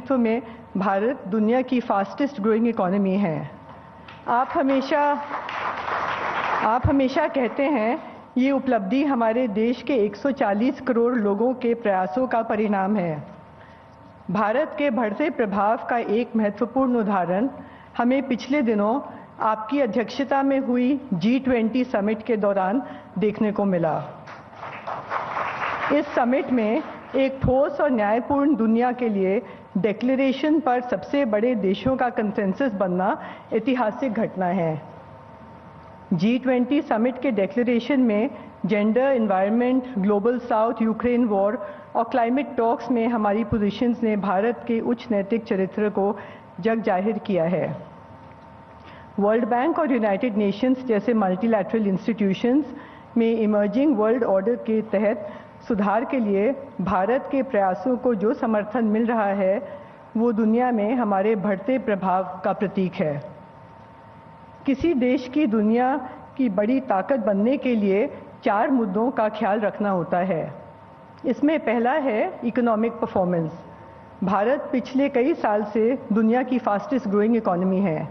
नेतृत्व में भारत दुनिया की फास्टेस्ट ग्रोइंग इकोनॉमी है। आप हमेशा कहते हैं ये उपलब्धि हमारे देश के 140 करोड़ लोगों के प्रयासों का परिणाम है। भारत के बढ़ते प्रभाव का एक महत्वपूर्ण उदाहरण हमें पिछले दिनों आपकी अध्यक्षता में हुई G20 समिट के दौरान देखने को मिला। इस समिट में एक ठोस और न्यायपूर्ण दुनिया के लिए डिक्लेरेशन पर सबसे बड़े देशों का कंसेंसस बनना ऐतिहासिक घटना है। G20 समिट के डिक्लेरेशन में gender, environment, global south, Ukraine war और क्लाइमेट टॉक्स में हमारी पोजीशंस ने भारत के उच्च नैतिक चरित्र को जग जाहिर किया है। वर्ल्ड बैंक और यूनाइटेड नेशंस जैसे मल्टीलैटरल इंस्टीट्यूशंस में इमर्जिंग वर्ल्ड ऑर्डर के तहत सुधार के लिए भारत के प्रयासों को जो समर्थन मिल रहा है वो दुनिया में हमारे बढ़ते प्रभाव का प्रतीक है। किसी देश की दुनिया की बड़ी ताकत बनने के लिए 4 मुद्दों का ख्याल रखना होता है। इसमें पहला है इकोनॉमिक परफॉर्मेंस। भारत पिछले कई साल से दुनिया की फास्टेस्ट ग्रोइंग इकोनॉमी है।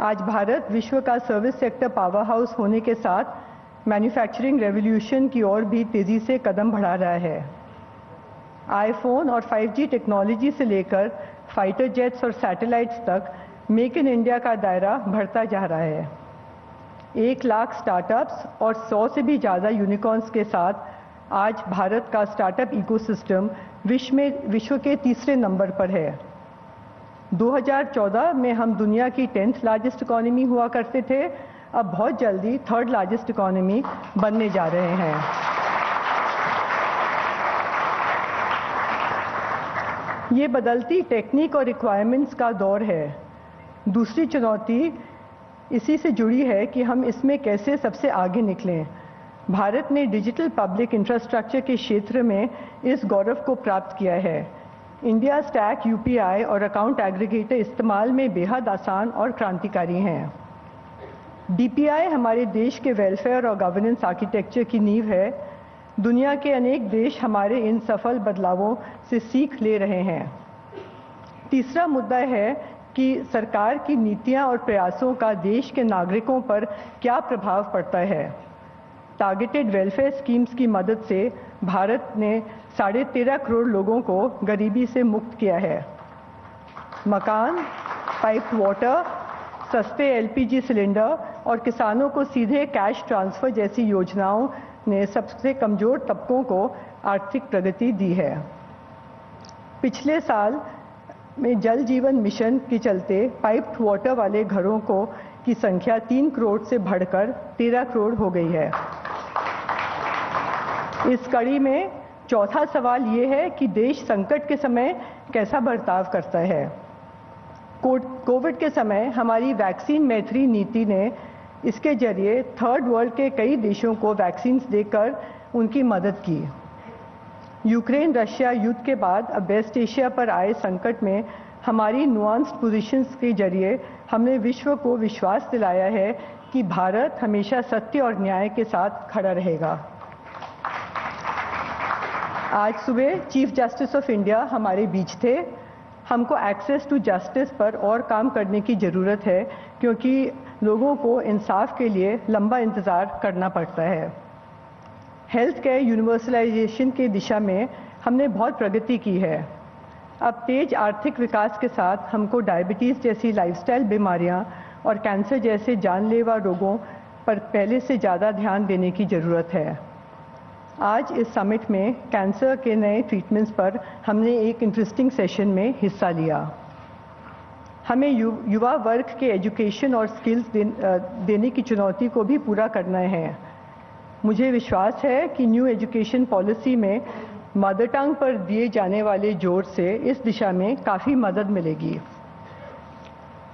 आज भारत विश्व का सर्विस सेक्टर पावर हाउस होने के साथ मैन्युफैक्चरिंग रेवोल्यूशन की ओर भी तेज़ी से कदम बढ़ा रहा है। आईफोन और 5G टेक्नोलॉजी से लेकर फाइटर जेट्स और सैटेलाइट्स तक मेक इन इंडिया का दायरा बढ़ता जा रहा है। 1 लाख स्टार्टअप्स और 100 से भी ज़्यादा यूनिकॉर्न्स के साथ आज भारत का स्टार्टअप इकोसिस्टम विश्व के तीसरे नंबर पर है। 2014 में हम दुनिया की 10th लार्जेस्ट इकोनॉमी हुआ करते थे, अब बहुत जल्दी 3rd लार्जेस्ट इकोनॉमी बनने जा रहे हैं। ये बदलती टेक्निक और रिक्वायरमेंट्स का दौर है। दूसरी चुनौती इसी से जुड़ी है कि हम इसमें कैसे सबसे आगे निकलें। भारत ने डिजिटल पब्लिक इंफ्रास्ट्रक्चर के क्षेत्र में इस गौरव को प्राप्त किया है। इंडिया स्टैक, UPI और अकाउंट एग्रीगेटर इस्तेमाल में बेहद आसान और क्रांतिकारी हैं। DPI हमारे देश के वेलफेयर और गवर्नेंस आर्किटेक्चर की नींव है। दुनिया के अनेक देश हमारे इन सफल बदलावों से सीख ले रहे हैं। तीसरा मुद्दा है कि सरकार की नीतियां और प्रयासों का देश के नागरिकों पर क्या प्रभाव पड़ता है। टारगेटेड वेलफेयर स्कीम्स की मदद से भारत ने 13.5 करोड़ लोगों को गरीबी से मुक्त किया है। मकान, पाइप्ड वाटर, सस्ते LPG सिलेंडर और किसानों को सीधे कैश ट्रांसफर जैसी योजनाओं ने सबसे कमजोर तबकों को आर्थिक प्रगति दी है। पिछले साल में जल जीवन मिशन के चलते पाइप्ड वाटर वाले घरों की संख्या 3 करोड़ से बढ़कर 13 करोड़ हो गई है। इस कड़ी में चौथा सवाल ये है कि देश संकट के समय कैसा बर्ताव करता है। कोविड के समय हमारी वैक्सीन मैत्री नीति ने इसके जरिए 3rd वर्ल्ड के कई देशों को वैक्सीन देकर उनकी मदद की। यूक्रेन रशिया युद्ध के बाद अब वेस्ट एशिया पर आए संकट में हमारी नुआंस्ड पोजीशंस के जरिए हमने विश्व को विश्वास दिलाया है कि भारत हमेशा सत्य और न्याय के साथ खड़ा रहेगा। आज सुबह चीफ जस्टिस ऑफ इंडिया हमारे बीच थे। हमको एक्सेस टू जस्टिस पर और काम करने की ज़रूरत है क्योंकि लोगों को इंसाफ के लिए लंबा इंतज़ार करना पड़ता है। हेल्थ केयर यूनिवर्सलाइजेशन की दिशा में हमने बहुत प्रगति की है। अब तेज आर्थिक विकास के साथ हमको डायबिटीज़ जैसी लाइफस्टाइल बीमारियां और कैंसर जैसे जानलेवा रोगों पर पहले से ज़्यादा ध्यान देने की ज़रूरत है। आज इस समिट में कैंसर के नए ट्रीटमेंट्स पर हमने एक इंटरेस्टिंग सेशन में हिस्सा लिया। हमें युवा वर्ग के एजुकेशन और स्किल्स देने की चुनौती को भी पूरा करना है। मुझे विश्वास है कि न्यू एजुकेशन पॉलिसी में मदर टंग पर दिए जाने वाले जोर से इस दिशा में काफ़ी मदद मिलेगी।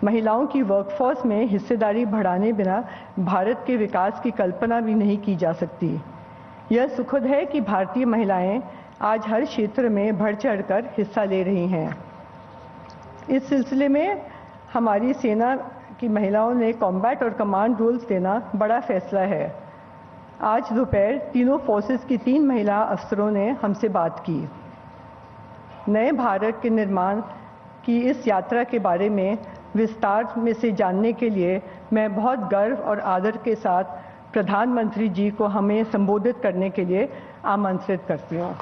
महिलाओं की वर्कफोर्स में हिस्सेदारी बढ़ाने बिना भारत के विकास की कल्पना भी नहीं की जा सकती। यह सुखद है कि भारतीय महिलाएं आज हर क्षेत्र में बढ़ चढ़कर हिस्सा ले रही हैं। इस सिलसिले में हमारी सेना की महिलाओं ने कॉम्बैट और कमांड रोल्स देना बड़ा फैसला है। आज दोपहर तीनों फोर्सेस की 3 महिला अफसरों ने हमसे बात की। नए भारत के निर्माण कि इस यात्रा के बारे में विस्तार में से जानने के लिए मैं बहुत गर्व और आदर के साथ प्रधानमंत्री जी को हमें संबोधित करने के लिए आमंत्रित करती हूँ।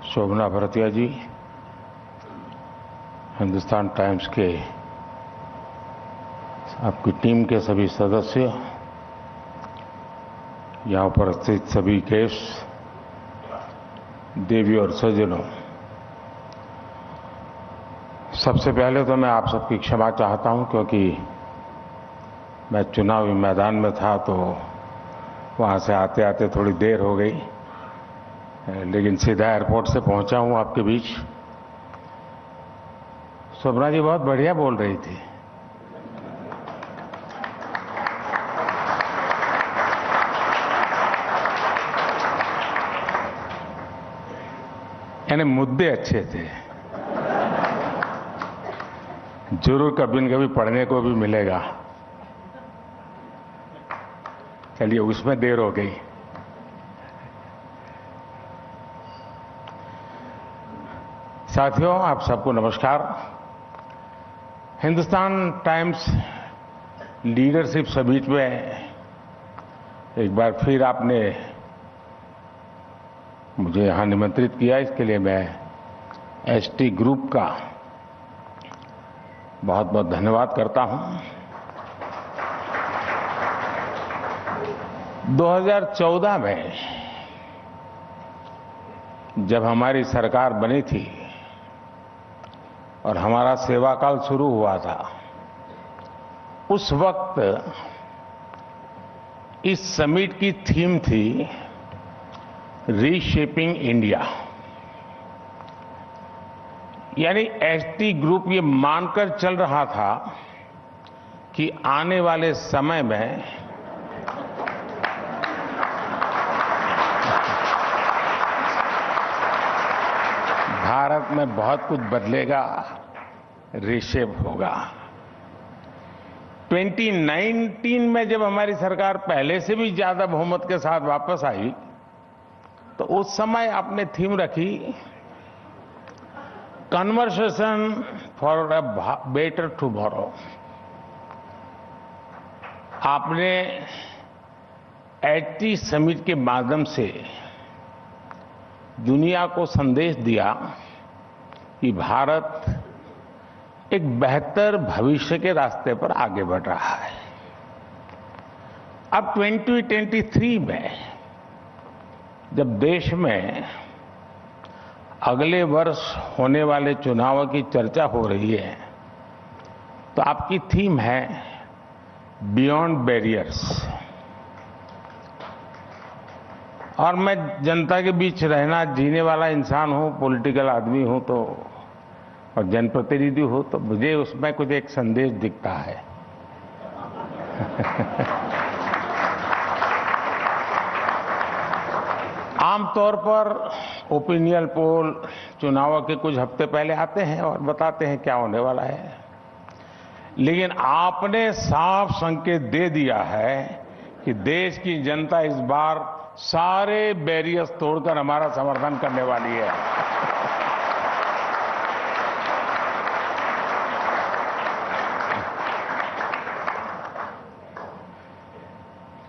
शोभना भरतिया जी, हिंदुस्तान टाइम्स के आपकी टीम के सभी सदस्य, यहाँ उपस्थित सभी गेस्ट, देवी और सज्जनों, सबसे पहले तो मैं आप सबकी क्षमा चाहता हूं क्योंकि मैं चुनावी मैदान में था तो वहां से आते आते थोड़ी देर हो गई, लेकिन सीधा एयरपोर्ट से पहुंचा हूं आपके बीच। शोभना जी बहुत बढ़िया बोल रही थी। यानी मुद्दे अच्छे थे, जरूर कभी न कभी पढ़ने को भी मिलेगा। चलिए, उसमें देर हो गई। साथियों, आप सबको नमस्कार। हिंदुस्तान टाइम्स लीडरशिप समिट में एक बार फिर आपने मुझे यहां निमंत्रित किया, इसके लिए मैं एसटी ग्रुप का बहुत बहुत धन्यवाद करता हूं। 2014 में जब हमारी सरकार बनी थी और हमारा सेवा काल शुरू हुआ था, उस वक्त इस समिट की थीम थी रीशेपिंग इंडिया। यानी एसटी ग्रुप ये मानकर चल रहा था कि आने वाले समय में भारत में बहुत कुछ बदलेगा, रीशेप होगा। 2019 में जब हमारी सरकार पहले से भी ज्यादा बहुमत के साथ वापस आई तो उस समय आपने थीम रखी conversation for a better tomorrow. आपने एसटी समिट के माध्यम से दुनिया को संदेश दिया कि भारत एक बेहतर भविष्य के रास्ते पर आगे बढ़ रहा है। अब 2023 में जब देश में अगले वर्ष होने वाले चुनाव की चर्चा हो रही है तो आपकी थीम है बियॉन्ड बैरियर्स। और मैं जनता के बीच रहना जीने वाला इंसान हूं, पॉलिटिकल आदमी हूं तो और जनप्रतिनिधि हूं, तो मुझे उसमें कुछ एक संदेश दिखता है। आमतौर पर ओपिनियन पोल चुनाव के कुछ हफ्ते पहले आते हैं और बताते हैं क्या होने वाला है, लेकिन आपने साफ संकेत दे दिया है कि देश की जनता इस बार सारे बैरियर्स तोड़कर हमारा समर्थन करने वाली है।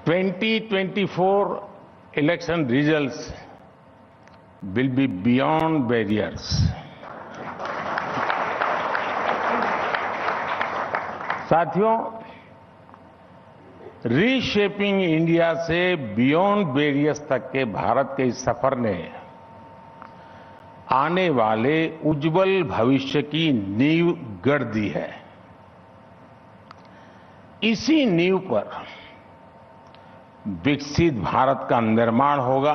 (2024) election results will be beyond barriers. साथियों, रीशेपिंग इंडिया से बियॉन्ड बैरियर्स तक के भारत के इस सफर ने आने वाले उज्जवल भविष्य की नींव गढ़ दी है। इसी नींव पर विकसित भारत का निर्माण होगा,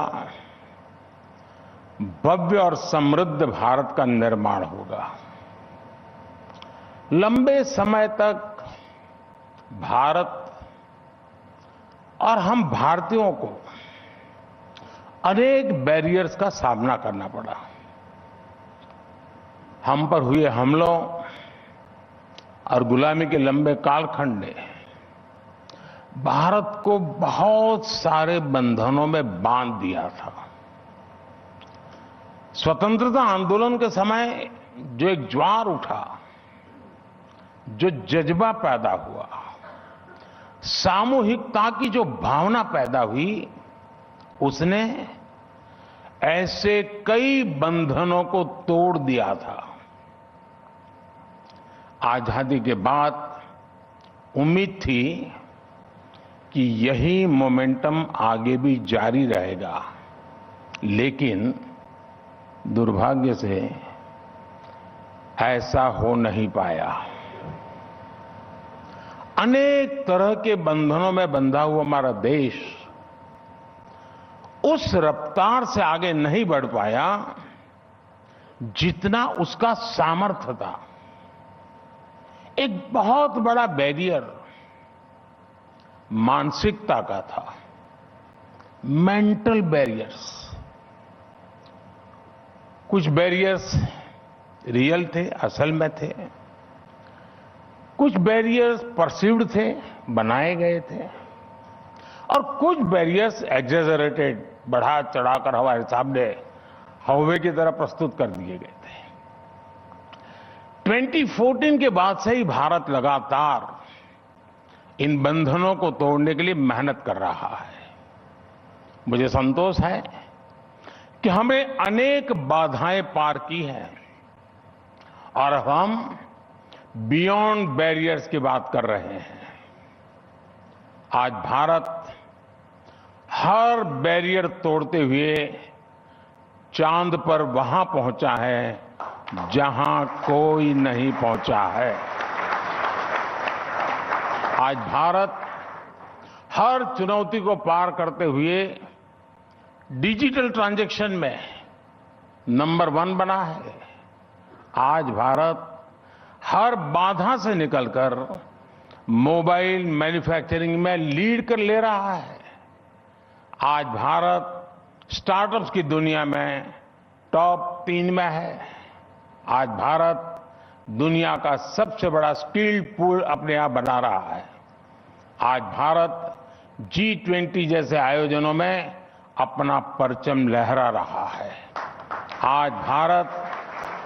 भव्य और समृद्ध भारत का निर्माण होगा। लंबे समय तक भारत और हम भारतीयों को अनेक बैरियर्स का सामना करना पड़ा। हम पर हुए हमलों और गुलामी के लंबे कालखंड ने भारत को बहुत सारे बंधनों में बांध दिया था। स्वतंत्रता आंदोलन के समय जो एक ज्वार उठा, जो जज्बा पैदा हुआ, सामूहिकता की जो भावना पैदा हुई, उसने ऐसे कई बंधनों को तोड़ दिया था। आजादी के बाद उम्मीद थी कि यही मोमेंटम आगे भी जारी रहेगा, लेकिन दुर्भाग्य से ऐसा हो नहीं पाया। अनेक तरह के बंधनों में बंधा हुआ हमारा देश उस रफ्तार से आगे नहीं बढ़ पाया जितना उसका सामर्थ्य था। एक बहुत बड़ा बैरियर मानसिकता का था, मेंटल बैरियर्स। कुछ बैरियर्स रियल थे, असल में थे। कुछ बैरियर्स परसीव्ड थे, बनाए गए थे, और कुछ बैरियर्स एग्जेजरेटेड, बढ़ा चढ़ाकर हमारे सामने हौवे की तरह प्रस्तुत कर दिए गए थे। 2014 के बाद से ही भारत लगातार इन बंधनों को तोड़ने के लिए मेहनत कर रहा है। मुझे संतोष है कि हमने अनेक बाधाएं पार की हैं और अब हम बियॉन्ड बैरियर्स की बात कर रहे हैं। आज भारत हर बैरियर तोड़ते हुए चांद पर वहां पहुंचा है जहां कोई नहीं पहुंचा है। आज भारत हर चुनौती को पार करते हुए डिजिटल ट्रांजैक्शन में नंबर 1 बना है। आज भारत हर बाधा से निकलकर मोबाइल मैन्युफैक्चरिंग में लीड कर ले रहा है। आज भारत स्टार्टअप्स की दुनिया में टॉप 3 में है। आज भारत दुनिया का सबसे बड़ा स्किल पूल अपने आप बना रहा है। आज भारत G20 जैसे आयोजनों में अपना परचम लहरा रहा है। आज भारत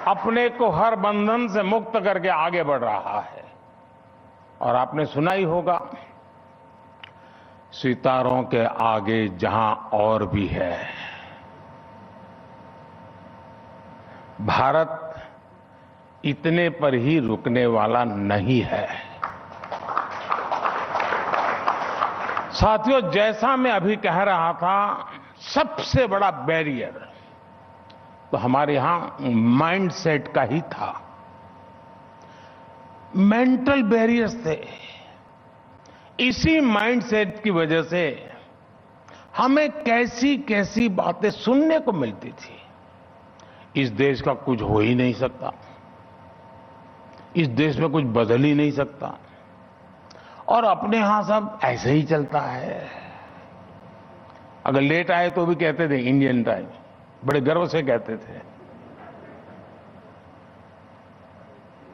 अपने को हर बंधन से मुक्त करके आगे बढ़ रहा है। और आपने सुना ही होगा, सितारों के आगे जहां और भी है। भारत इतने पर ही रुकने वाला नहीं है। साथियों, जैसा मैं अभी कह रहा था, सबसे बड़ा बैरियर तो हमारे यहां माइंडसेट का ही था। मेंटल बैरियर्स थे। इसी माइंडसेट की वजह से हमें कैसी कैसी बातें सुनने को मिलती थी। इस देश का कुछ हो ही नहीं सकता, इस देश में कुछ बदल ही नहीं सकता, और अपने यहां सब ऐसे ही चलता है। अगर लेट आए तो भी कहते थे इंडियन टाइम, बड़े गर्व से कहते थे।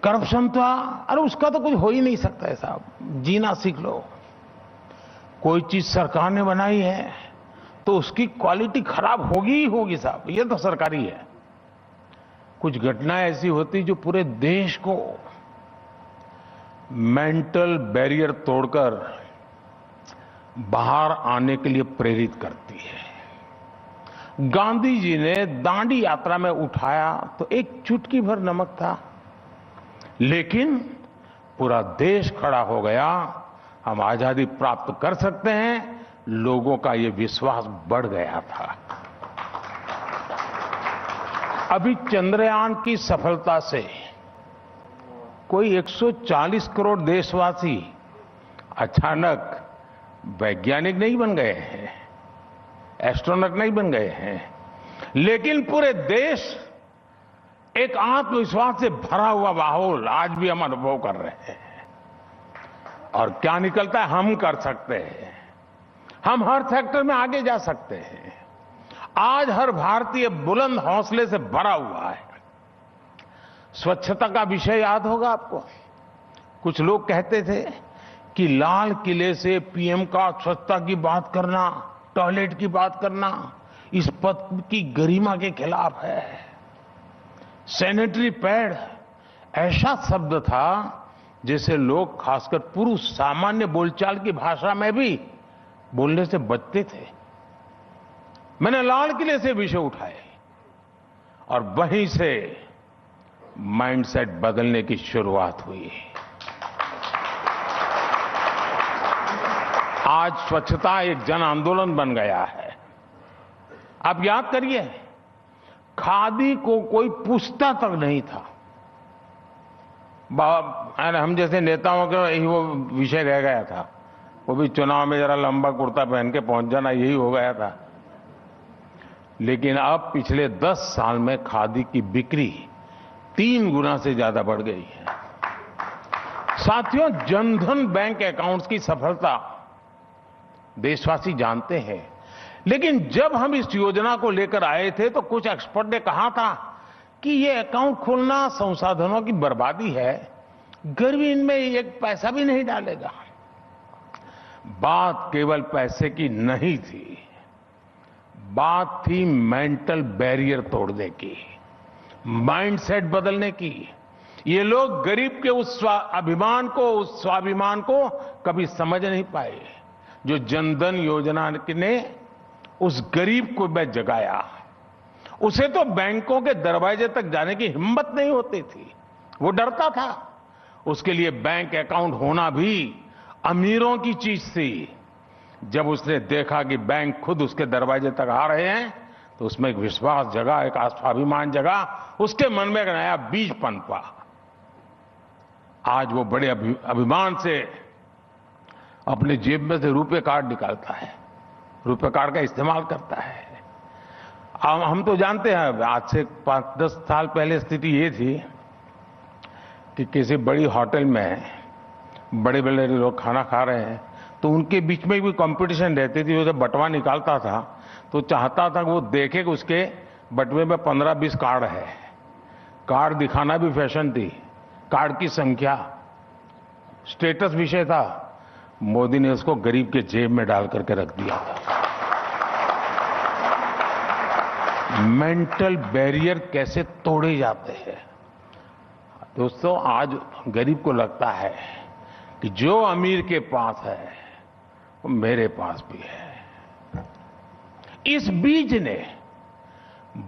करप्शन था, अरे उसका तो कुछ हो ही नहीं सकता है साहब, जीना सीख लो। कोई चीज सरकार ने बनाई है तो उसकी क्वालिटी खराब होगी ही होगी साहब, ये तो सरकारी है। कुछ घटनाएं ऐसी होती जो पूरे देश को मेंटल बैरियर तोड़कर बाहर आने के लिए प्रेरित करती है। गांधी जी ने दांडी यात्रा में उठाया तो एक चुटकी भर नमक था, लेकिन पूरा देश खड़ा हो गया। हम आजादी प्राप्त कर सकते हैं, लोगों का ये विश्वास बढ़ गया था। अभी चंद्रयान की सफलता से कोई 140 करोड़ देशवासी अचानक वैज्ञानिक नहीं बन गए हैं, एस्ट्रोनॉट नहीं बन गए हैं, लेकिन पूरे देश एक आत्मविश्वास से भरा हुआ माहौल आज भी हम अनुभव कर रहे हैं। और क्या निकलता है, हम कर सकते हैं। हम हर सेक्टर में आगे जा सकते हैं। आज हर भारतीय बुलंद हौसले से भरा हुआ है। स्वच्छता का विषय याद होगा आपको। कुछ लोग कहते थे कि लाल किले से पीएम का स्वच्छता की बात करना, टॉयलेट की बात करना इस पद की गरिमा के खिलाफ है। सैनिटरी पैड ऐसा शब्द था जिसे लोग, खासकर पुरुष, सामान्य बोलचाल की भाषा में भी बोलने से बचते थे। मैंने लाल किले से विषय उठाए और वहीं से माइंडसेट बदलने की शुरुआत हुई। आज स्वच्छता एक जन आंदोलन बन गया है। आप याद करिए, खादी को कोई पूछता तक नहीं था। हम जैसे नेताओं का यही वो विषय रह गया था। वो भी चुनाव में जरा लंबा कुर्ता पहन के पहुंच जाना, यही हो गया था। लेकिन अब पिछले 10 साल में खादी की बिक्री 3 गुना से ज्यादा बढ़ गई है। साथियों, जनधन बैंक अकाउंट्स की सफलता देशवासी जानते हैं। लेकिन जब हम इस योजना को लेकर आए थे तो कुछ एक्सपर्ट ने कहा था कि ये अकाउंट खोलना संसाधनों की बर्बादी है, गरीब इनमें एक पैसा भी नहीं डालेगा। बात केवल पैसे की नहीं थी, बात थी मेंटल बैरियर तोड़ने की, माइंडसेट बदलने की। ये लोग गरीब के उस अभिमान को, उस स्वाभिमान को कभी समझ नहीं पाए जो जनधन योजना ने उस गरीब को मैं जगाया। उसे तो बैंकों के दरवाजे तक जाने की हिम्मत नहीं होती थी, वो डरता था। उसके लिए बैंक अकाउंट होना भी अमीरों की चीज थी। जब उसने देखा कि बैंक खुद उसके दरवाजे तक आ रहे हैं तो उसमें एक विश्वास जगा, एक स्वाभिमान जगा, उसके मन में एक नया बीज पनपा। आज वो बड़े अभिमान से अपने जेब में से रुपए कार्ड निकालता है, रुपए कार्ड का इस्तेमाल करता है। हम तो जानते हैं, आज से 5-10 साल पहले स्थिति ये थी कि किसी बड़ी होटल में बड़े बड़े लोग खाना खा रहे हैं तो उनके बीच में भी कंपटीशन रहती थी। उसे बटवा निकालता था तो चाहता था कि वो देखे कि उसके बटवे में 15-20 कार्ड है। कार्ड दिखाना भी फैशन थी, कार्ड की संख्या स्टेटस विषय था। मोदी ने उसको गरीब के जेब में डाल करके रख दिया था। मेंटल बैरियर कैसे तोड़े जाते हैं दोस्तों। आज गरीब को लगता है कि जो अमीर के पास है वो मेरे पास भी है। इस बीज ने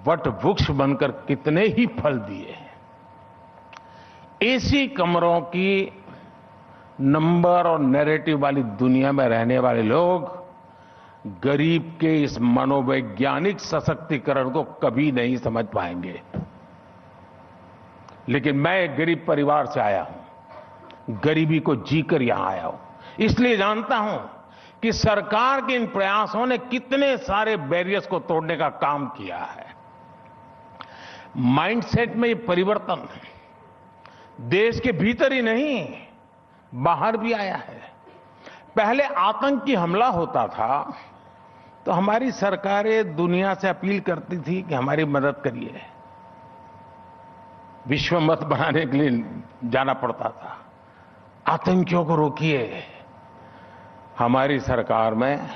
वट वृक्ष बनकर कितने ही फल दिए। एसी कमरों की नंबर और नैरेटिव वाली दुनिया में रहने वाले लोग गरीब के इस मनोवैज्ञानिक सशक्तिकरण को कभी नहीं समझ पाएंगे। लेकिन मैं एक गरीब परिवार से आया हूं, गरीबी को जीकर यहां आया हूं, इसलिए जानता हूं कि सरकार के इन प्रयासों ने कितने सारे बैरियर्स को तोड़ने का काम किया है। माइंडसेट में ये परिवर्तन देश के भीतर ही नहीं, बाहर भी आया है। पहले आतंकी हमला होता था तो हमारी सरकारें दुनिया से अपील करती थी कि हमारी मदद करिए, विश्व मत बनाने के लिए जाना पड़ता था, आतंकियों को रोकिए। हमारी सरकार में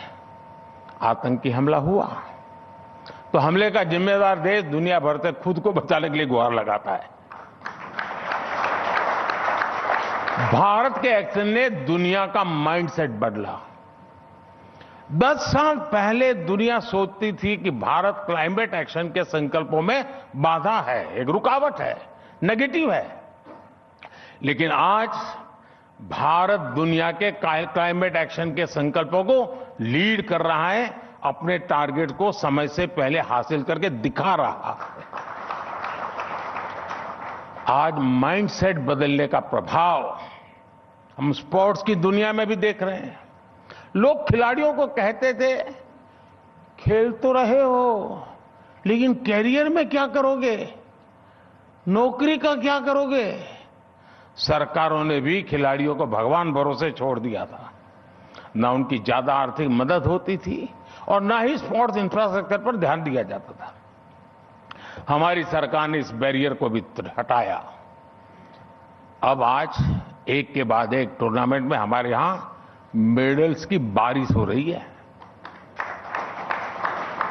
आतंकी हमला हुआ तो हमले का जिम्मेदार देश दुनिया भर से खुद को बचाने के लिए गुहार लगाता है। भारत के एक्शन ने दुनिया का माइंडसेट बदला। 10 साल पहले दुनिया सोचती थी कि भारत क्लाइमेट एक्शन के संकल्पों में बाधा है, एक रुकावट है, नेगेटिव है। लेकिन आज भारत दुनिया के क्लाइमेट एक्शन के संकल्पों को लीड कर रहा है, अपने टारगेट को समय से पहले हासिल करके दिखा रहा है। आज माइंडसेट बदलने का प्रभाव हम स्पोर्ट्स की दुनिया में भी देख रहे हैं। लोग खिलाड़ियों को कहते थे, खेल तो रहे हो लेकिन कैरियर में क्या करोगे, नौकरी का क्या करोगे। सरकारों ने भी खिलाड़ियों को भगवान भरोसे छोड़ दिया था। ना उनकी ज्यादा आर्थिक मदद होती थी और ना ही स्पोर्ट्स इंफ्रास्ट्रक्चर पर ध्यान दिया जाता था। हमारी सरकार ने इस बैरियर को भी हटाया। अब आज एक के बाद एक टूर्नामेंट में हमारे यहां मेडल्स की बारिश हो रही है।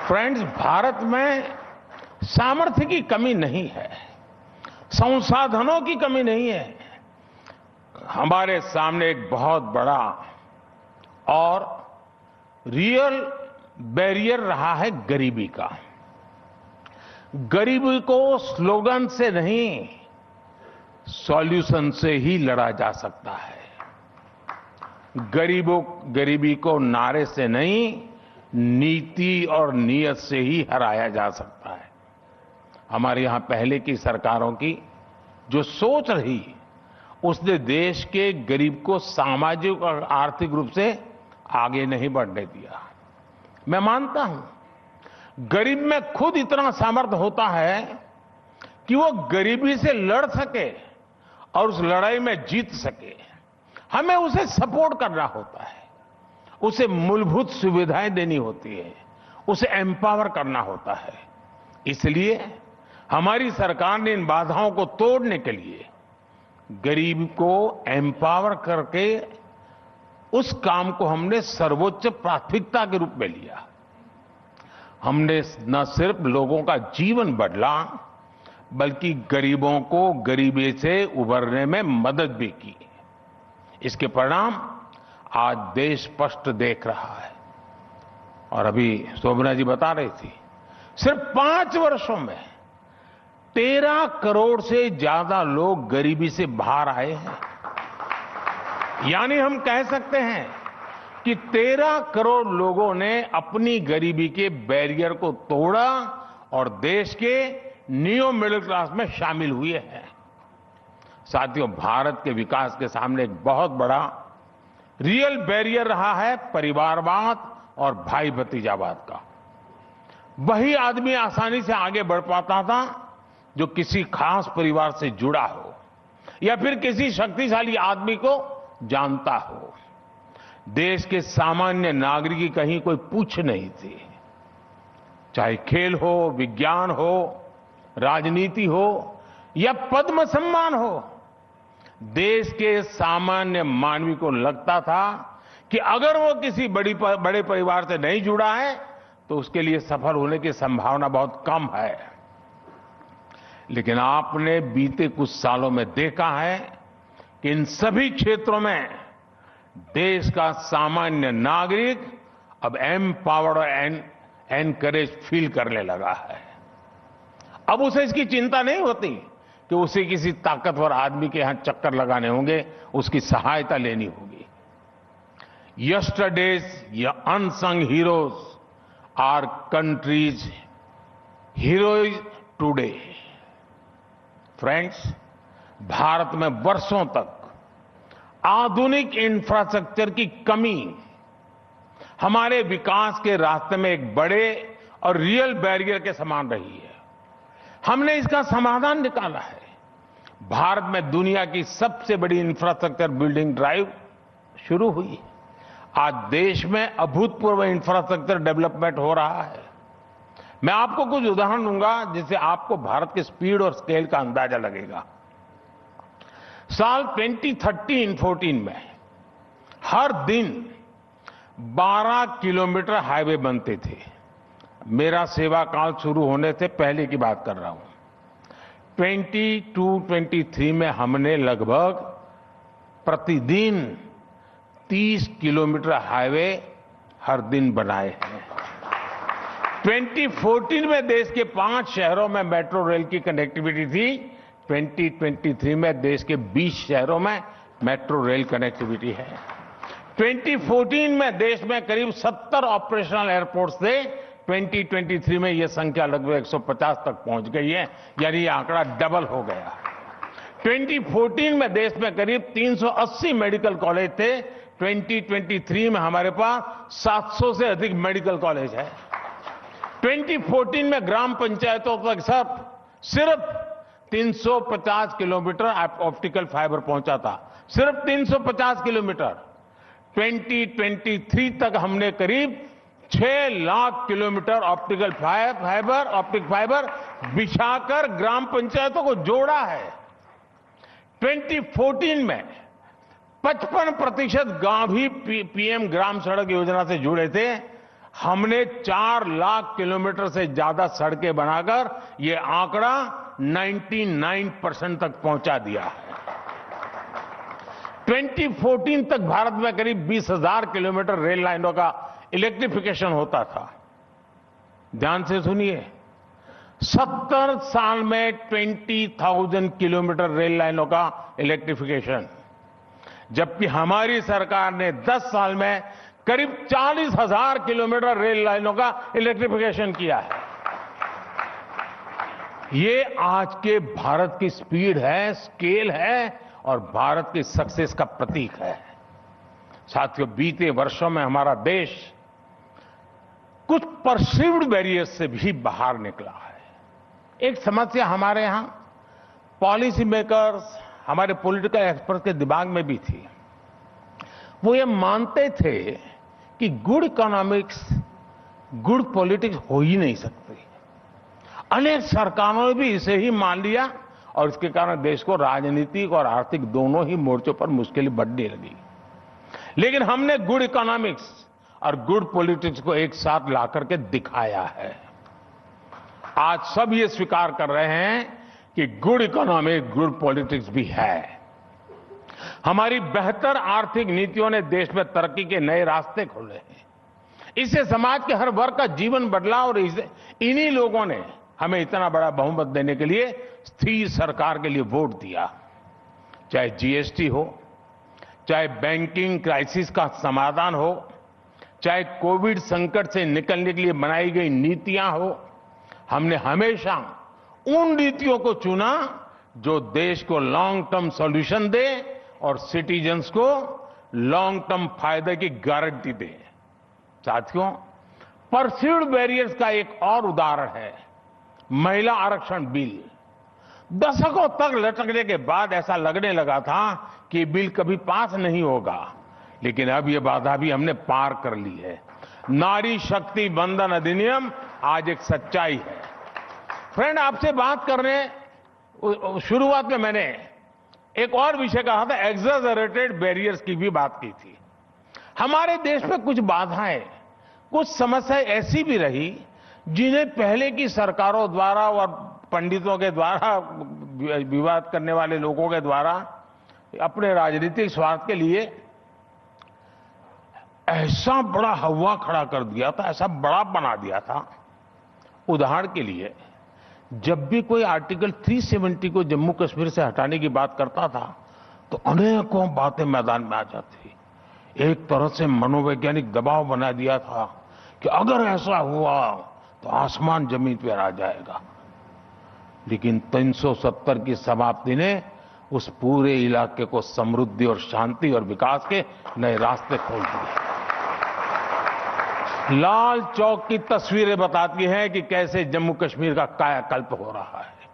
फ्रेंड्स, भारत में सामर्थ्य की कमी नहीं है, संसाधनों की कमी नहीं है। हमारे सामने एक बहुत बड़ा और रियल बैरियर रहा है गरीबी का। गरीबी को स्लोगन से नहीं, सॉल्यूशन से ही लड़ा जा सकता है। गरीबी को नारे से नहीं, नीति और नीयत से ही हराया जा सकता है। हमारे यहां पहले की सरकारों की जो सोच रही, उसने देश के गरीब को सामाजिक और आर्थिक रूप से आगे नहीं बढ़ने दिया। मैं मानता हूं, गरीब में खुद इतना सामर्थ्य होता है कि वो गरीबी से लड़ सके और उस लड़ाई में जीत सके। हमें उसे सपोर्ट करना होता है, उसे मूलभूत सुविधाएं देनी होती है, उसे एम्पावर करना होता है। इसलिए हमारी सरकार ने इन बाधाओं को तोड़ने के लिए गरीब को एम्पावर करके उस काम को हमने सर्वोच्च प्राथमिकता के रूप में लिया। हमने न सिर्फ लोगों का जीवन बदला, बल्कि गरीबों को गरीबी से उभरने में मदद भी की। इसके परिणाम आज देश स्पष्ट देख रहा है। और अभी शोभना जी बता रही थी, सिर्फ 5 वर्षों में 13 करोड़ से ज्यादा लोग गरीबी से बाहर आए हैं। यानी हम कह सकते हैं कि 13 करोड़ लोगों ने अपनी गरीबी के बैरियर को तोड़ा और देश के न्यू मिडिल क्लास में शामिल हुए हैं। साथियों, भारत के विकास के सामने एक बहुत बड़ा रियल बैरियर रहा है परिवारवाद और भाई भतीजावाद का। वही आदमी आसानी से आगे बढ़ पाता था जो किसी खास परिवार से जुड़ा हो या फिर किसी शक्तिशाली आदमी को जानता हो। देश के सामान्य नागरिक की कहीं कोई पूछ नहीं थी। चाहे खेल हो, विज्ञान हो, राजनीति हो या पद्म सम्मान हो, देश के सामान्य मानवी को लगता था कि अगर वो किसी बड़े परिवार से नहीं जुड़ा है तो उसके लिए सफल होने की संभावना बहुत कम है। लेकिन आपने बीते कुछ सालों में देखा है कि इन सभी क्षेत्रों में देश का सामान्य नागरिक अब एम्पावर्ड और एनकरेज फील करने लगा है। अब उसे इसकी चिंता नहीं होती कि उसे किसी ताकतवर आदमी के यहां चक्कर लगाने होंगे, उसकी सहायता लेनी होगी। Yesterday's unsung heroes are country's heroes today. Friends, Bharat में वर्षों तक आधुनिक इंफ्रास्ट्रक्चर की कमी हमारे विकास के रास्ते में एक बड़े और रियल बैरियर के समान रही है। हमने इसका समाधान निकाला है। भारत में दुनिया की सबसे बड़ी इंफ्रास्ट्रक्चर बिल्डिंग ड्राइव शुरू हुई। आज देश में अभूतपूर्व इंफ्रास्ट्रक्चर डेवलपमेंट हो रहा है। मैं आपको कुछ उदाहरण दूंगा जिससे आपको भारत के स्पीड और स्केल का अंदाजा लगेगा। साल 2013-14 में हर दिन 12 किलोमीटर हाईवे बनते थे। मेरा सेवा काल शुरू होने से पहले की बात कर रहा हूं। 22-23 में हमने लगभग प्रतिदिन 30 किलोमीटर हाईवे हर दिन बनाए हैं। 2014 में देश के 5 शहरों में मेट्रो रेल की कनेक्टिविटी थी। 2023 में देश के 20 शहरों में मेट्रो रेल कनेक्टिविटी है। 2014 में देश में करीब 70 ऑपरेशनल एयरपोर्ट्स थे। 2023 में यह संख्या लगभग 150 तक पहुंच गई है, यानी यह आंकड़ा डबल हो गया। 2014 में देश में करीब 380 मेडिकल कॉलेज थे। 2023 में हमारे पास 700 से अधिक मेडिकल कॉलेज है। 2014 में ग्राम पंचायतों तक सब सिर्फ 350 किलोमीटर ऑप्टिकल फाइबर पहुंचा था, सिर्फ 350 किलोमीटर। 2023 तक हमने करीब 6 लाख किलोमीटर ऑप्टिक फाइबर बिछाकर ग्राम पंचायतों को जोड़ा है। 2014 में 55% गांव भी पीएम ग्राम सड़क योजना से जुड़े थे। हमने 4 लाख किलोमीटर से ज्यादा सड़कें बनाकर ये आंकड़ा 99% तक पहुंचा दिया है। 2014 तक भारत में करीब 20,000 किलोमीटर रेल लाइनों का इलेक्ट्रिफिकेशन होता था। ध्यान से सुनिए, 70 साल में 20,000 किलोमीटर रेल लाइनों का इलेक्ट्रिफिकेशन, जबकि हमारी सरकार ने 10 साल में करीब 40,000 किलोमीटर रेल लाइनों का इलेक्ट्रिफिकेशन किया है। ये आज के भारत की स्पीड है, स्केल है और भारत की सक्सेस का प्रतीक है। साथियों, बीते वर्षों में हमारा देश कुछ परसीव्ड बैरियर्स से भी बाहर निकला है। एक समस्या हमारे यहां पॉलिसी मेकर्स, हमारे पॉलिटिकल एक्सपर्ट के दिमाग में भी थी। वो ये मानते थे कि गुड इकोनॉमिक्स, गुड पॉलिटिक्स हो ही नहीं सकती। अनेक सरकारों ने भी इसे ही मान लिया और इसके कारण देश को राजनीतिक और आर्थिक दोनों ही मोर्चों पर मुश्किलें बढ़ने लगी। लेकिन हमने गुड इकोनॉमिक्स और गुड पॉलिटिक्स को एक साथ ला करके दिखाया है। आज सब ये स्वीकार कर रहे हैं कि गुड इकोनॉमिक्स, गुड पॉलिटिक्स भी है। हमारी बेहतर आर्थिक नीतियों ने देश में तरक्की के नए रास्ते खोले हैं। इससे समाज के हर वर्ग का जीवन बदला और इन्हीं लोगों ने हमें इतना बड़ा बहुमत देने के लिए स्थिर सरकार के लिए वोट दिया। चाहे जीएसटी हो, चाहे बैंकिंग क्राइसिस का समाधान हो, चाहे कोविड संकट से निकलने के लिए बनाई गई नीतियां हो, हमने हमेशा उन नीतियों को चुना जो देश को लॉन्ग टर्म सॉल्यूशन दे और सिटीजन्स को लॉन्ग टर्म फायदे की गारंटी दे। साथियों, परसीव्ड बैरियर्स का एक और उदाहरण है महिला आरक्षण बिल। दशकों तक लटकने के बाद ऐसा लगने लगा था कि बिल कभी पास नहीं होगा, लेकिन अब यह बाधा भी हमने पार कर ली है। नारी शक्ति बंधन अधिनियम आज एक सच्चाई है। फ्रेंड, आपसे बात करने शुरुआत में मैंने एक और विषय कहा था, एग्जैजरेटेड बैरियर्स की भी बात की थी। हमारे देश में कुछ बाधाएं, कुछ समस्याएं ऐसी भी रही जिन्हें पहले की सरकारों द्वारा और पंडितों के द्वारा, विवाद करने वाले लोगों के द्वारा अपने राजनीतिक स्वार्थ के लिए ऐसा बड़ा हवा खड़ा कर दिया था, ऐसा बड़ा बना दिया था। उदाहरण के लिए, जब भी कोई आर्टिकल 370 को जम्मू कश्मीर से हटाने की बात करता था तो अनेकों बातें मैदान में आ जाती। एक तरह से मनोवैज्ञानिक दबाव बना दिया था कि अगर ऐसा हुआ तो आसमान जमीन पर आ जाएगा। लेकिन 370 की समाप्ति ने उस पूरे इलाके को समृद्धि और शांति और विकास के नए रास्ते खोल दिए। लाल चौक की तस्वीरें बताती हैं कि कैसे जम्मू कश्मीर का कायाकल्प हो रहा है।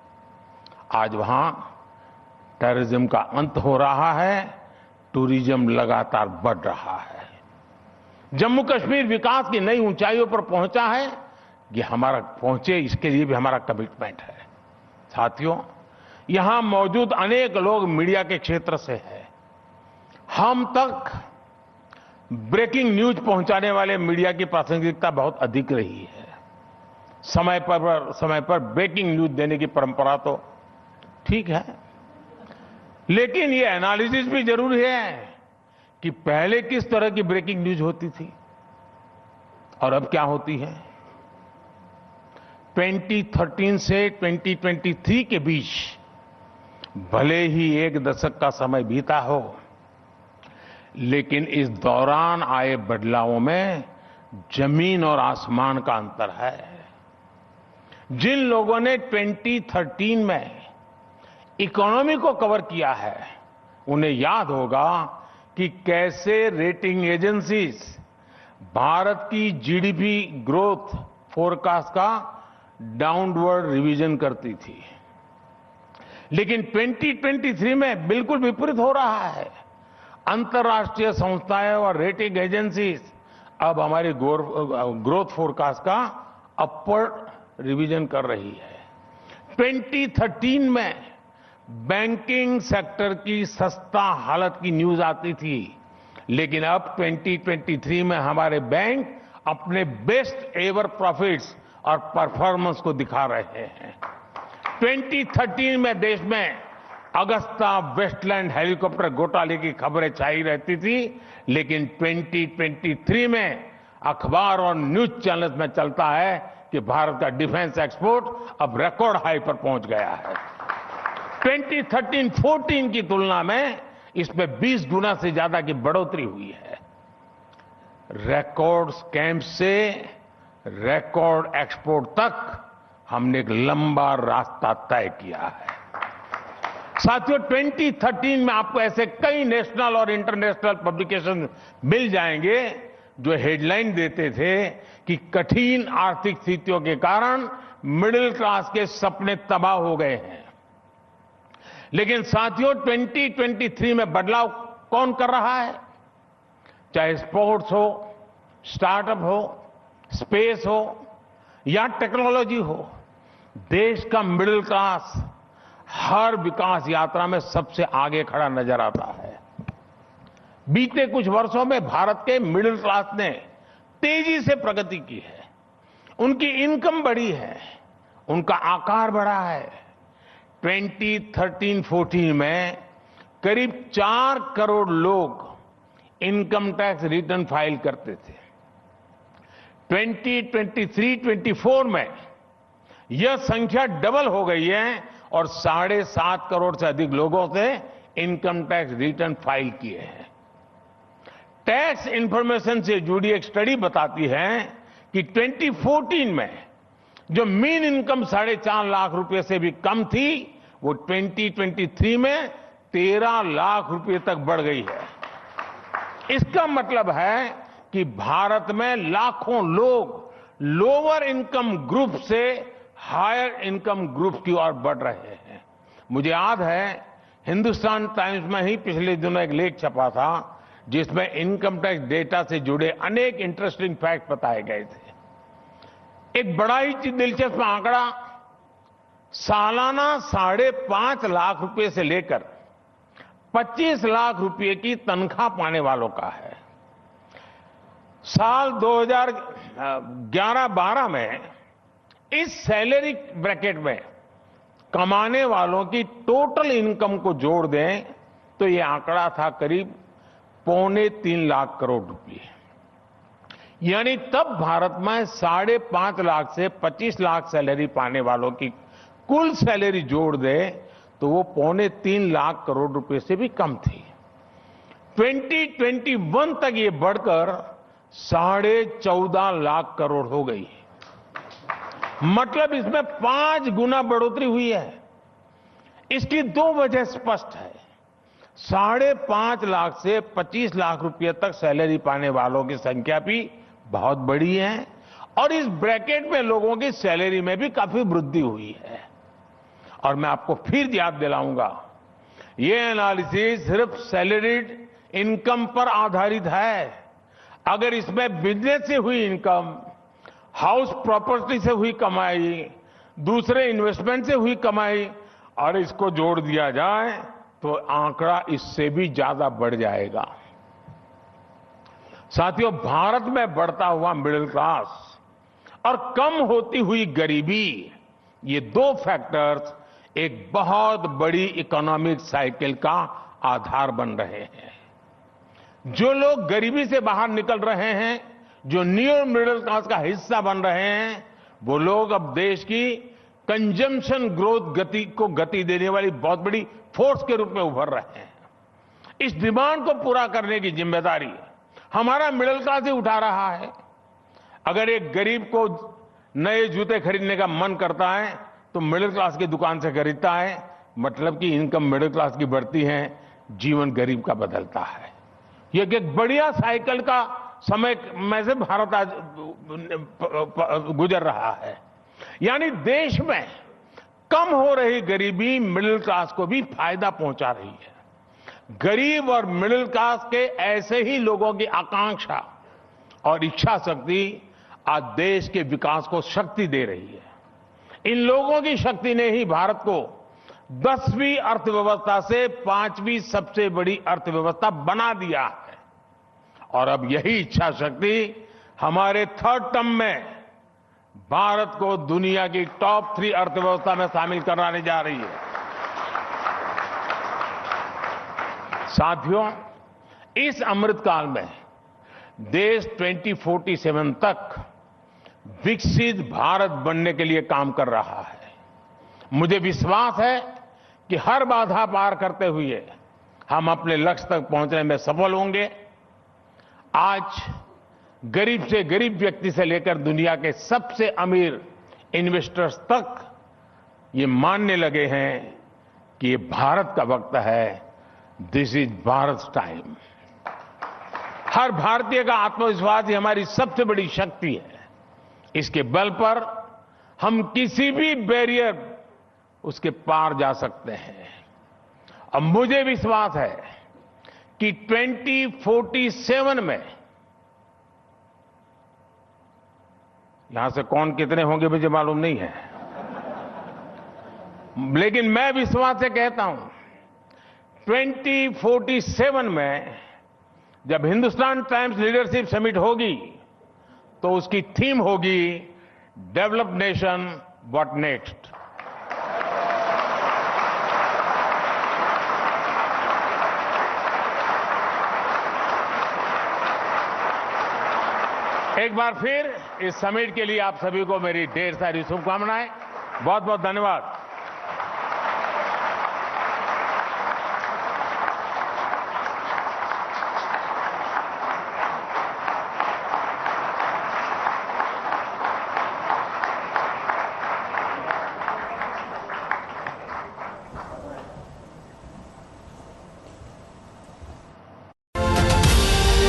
आज वहां टेररिज्म का अंत हो रहा है, टूरिज्म लगातार बढ़ रहा है। जम्मू कश्मीर विकास की नई ऊंचाइयों पर पहुंचा है। ये हमारा पहुंचे, इसके लिए भी हमारा कमिटमेंट है। साथियों, यहां मौजूद अनेक लोग मीडिया के क्षेत्र से हैं। हम तक ब्रेकिंग न्यूज पहुंचाने वाले मीडिया की प्रासंगिकता बहुत अधिक रही है। समय पर ब्रेकिंग न्यूज देने की परंपरा तो ठीक है, लेकिन ये एनालिसिस भी जरूरी है कि पहले किस तरह की ब्रेकिंग न्यूज होती थी और अब क्या होती है। 2013 से 2023 के बीच भले ही एक दशक का समय बीता हो, लेकिन इस दौरान आए बदलावों में जमीन और आसमान का अंतर है। जिन लोगों ने 2013 में इकोनॉमी को कवर किया है, उन्हें याद होगा कि कैसे रेटिंग एजेंसीज भारत की जीडीपी ग्रोथ फोरकास्ट का डाउनवर्ड रिवीजन करती थी। लेकिन 2023 में बिल्कुल विपरीत हो रहा है। अंतर्राष्ट्रीय संस्थाएं और रेटिंग एजेंसीज अब हमारी ग्रोथ फोरकास्ट का अपवर्ड रिवीजन कर रही है। 2013 में बैंकिंग सेक्टर की सस्ता हालत की न्यूज आती थी, लेकिन अब 2023 में हमारे बैंक अपने बेस्ट एवर प्रॉफिट्स और परफॉर्मेंस को दिखा रहे हैं। 2013 में देश में अगस्ता वेस्टलैंड हेलीकॉप्टर घोटाले की खबरें छाई रहती थी, लेकिन 2023 में अखबार और न्यूज चैनल्स में चलता है कि भारत का डिफेंस एक्सपोर्ट अब रिकॉर्ड हाई पर पहुंच गया है। 2013-14 की तुलना में इसमें 20 गुना से ज्यादा की बढ़ोतरी हुई है। रिकॉर्ड स्कैम से रिकॉर्ड एक्सपोर्ट तक हमने एक लंबा रास्ता तय किया है। साथियों, 2013 में आपको ऐसे कई नेशनल और इंटरनेशनल पब्लिकेशन मिल जाएंगे जो हेडलाइन देते थे कि कठिन आर्थिक स्थितियों के कारण मिडिल क्लास के सपने तबाह हो गए हैं। लेकिन साथियों, 2023 में बदलाव कौन कर रहा है? चाहे स्पोर्ट्स हो, स्टार्टअप हो, स्पेस हो या टेक्नोलॉजी हो, देश का मिडिल क्लास हर विकास यात्रा में सबसे आगे खड़ा नजर आता है। बीते कुछ वर्षों में भारत के मिडिल क्लास ने तेजी से प्रगति की है, उनकी इनकम बढ़ी है, उनका आकार बढ़ा है। 2013-14 में करीब 4 करोड़ लोग इनकम टैक्स रिटर्न फाइल करते थे। 2023-24 में यह संख्या डबल हो गई है और 7.5 करोड़ से अधिक लोगों से इनकम टैक्स रिटर्न फाइल किए हैं। टैक्स इंफॉर्मेशन से जुड़ी एक स्टडी बताती है कि 2014 में जो मीन इनकम 4.5 लाख रुपए से भी कम थी, वो 2023 में 13 लाख रुपए तक बढ़ गई है। इसका मतलब है कि भारत में लाखों लोग लोअर इनकम ग्रुप से हायर इनकम ग्रुप की ओर बढ़ रहे हैं। मुझे याद है, हिंदुस्तान टाइम्स में ही पिछले दिनों एक लेख छपा था जिसमें इनकम टैक्स डेटा से जुड़े अनेक इंटरेस्टिंग फैक्ट बताए गए थे। एक बड़ा ही दिलचस्प आंकड़ा सालाना 5.5 लाख रुपए से लेकर 25 लाख रुपए की तनख्वाह पाने वालों का है। साल 2011-12 में इस सैलरी ब्रैकेट में कमाने वालों की टोटल इनकम को जोड़ दें तो यह आंकड़ा था करीब 2.25 लाख करोड़ रुपए। यानी तब भारत में 5.5 लाख से 25 लाख सैलरी पाने वालों की कुल सैलरी जोड़ दे तो वो 2.25 लाख करोड़ रुपए से भी कम थी। 2021 तक ये बढ़कर 14.5 लाख करोड़ हो गई। मतलब इसमें 5 गुना बढ़ोतरी हुई है। इसकी 2 वजह स्पष्ट है। 5.5 लाख से 25 लाख रुपए तक सैलरी पाने वालों की संख्या भी बहुत बड़ी है और इस ब्रैकेट में लोगों की सैलरी में भी काफी वृद्धि हुई है। और मैं आपको फिर याद दिलाऊंगा, ये एनालिसिस सिर्फ सैलरीड इनकम पर आधारित है। अगर इसमें बिजनेस से हुई इनकम, हाउस प्रॉपर्टी से हुई कमाई, दूसरे इन्वेस्टमेंट से हुई कमाई और इसको जोड़ दिया जाए तो आंकड़ा इससे भी ज्यादा बढ़ जाएगा। साथियों, भारत में बढ़ता हुआ मिडिल क्लास और कम होती हुई गरीबी, ये 2 फैक्टर्स एक बहुत बड़ी इकोनॉमिक साइकिल का आधार बन रहे हैं। जो लोग गरीबी से बाहर निकल रहे हैं, जो न्यू मिडिल क्लास का हिस्सा बन रहे हैं, वो लोग अब देश की कंजम्पशन ग्रोथ को गति देने वाली बहुत बड़ी फोर्स के रूप में उभर रहे हैं। इस डिमांड को पूरा करने की जिम्मेदारी हमारा मिडिल क्लास ही उठा रहा है। अगर एक गरीब को नए जूते खरीदने का मन करता है तो मिडिल क्लास की दुकान से खरीदता है, मतलब कि इनकम मिडिल क्लास की बढ़ती है, जीवन गरीब का बदलता है। यह एक बढ़िया साइकिल का समय में से भारत आज गुजर रहा है। यानी देश में कम हो रही गरीबी मिडिल क्लास को भी फायदा पहुंचा रही है। गरीब और मिडिल क्लास के ऐसे ही लोगों की आकांक्षा और इच्छा शक्ति आज देश के विकास को शक्ति दे रही है। इन लोगों की शक्ति ने ही भारत को 10वीं अर्थव्यवस्था से 5वीं सबसे बड़ी अर्थव्यवस्था बना दिया है। और अब यही इच्छा शक्ति हमारे थर्ड टर्म में भारत को दुनिया की टॉप 3 अर्थव्यवस्था में शामिल कराने जा रही है। साथियों, इस अमृतकाल में देश 2047 तक विकसित भारत बनने के लिए काम कर रहा है। मुझे विश्वास है कि हर बाधा पार करते हुए हम अपने लक्ष्य तक पहुंचने में सफल होंगे। आज गरीब से गरीब व्यक्ति से लेकर दुनिया के सबसे अमीर इन्वेस्टर्स तक ये मानने लगे हैं कि ये भारत का वक्त है। This is Bharat time. हर भारतीय का आत्मविश्वास ही हमारी सबसे बड़ी शक्ति है। इसके बल पर हम किसी भी बैरियर उसके पार जा सकते हैं। अब मुझे विश्वास है कि 2047 में, यहां से कौन कितने होंगे मुझे मालूम नहीं है, लेकिन मैं विश्वास से कहता हूं 2047 में जब हिंदुस्तान टाइम्स लीडरशिप समिट होगी तो उसकी थीम होगी डेवलप नेशन व्हाट नेक्स्ट। एक बार फिर इस समिट के लिए आप सभी को मेरी ढेर सारी शुभकामनाएं। बहुत बहुत धन्यवाद।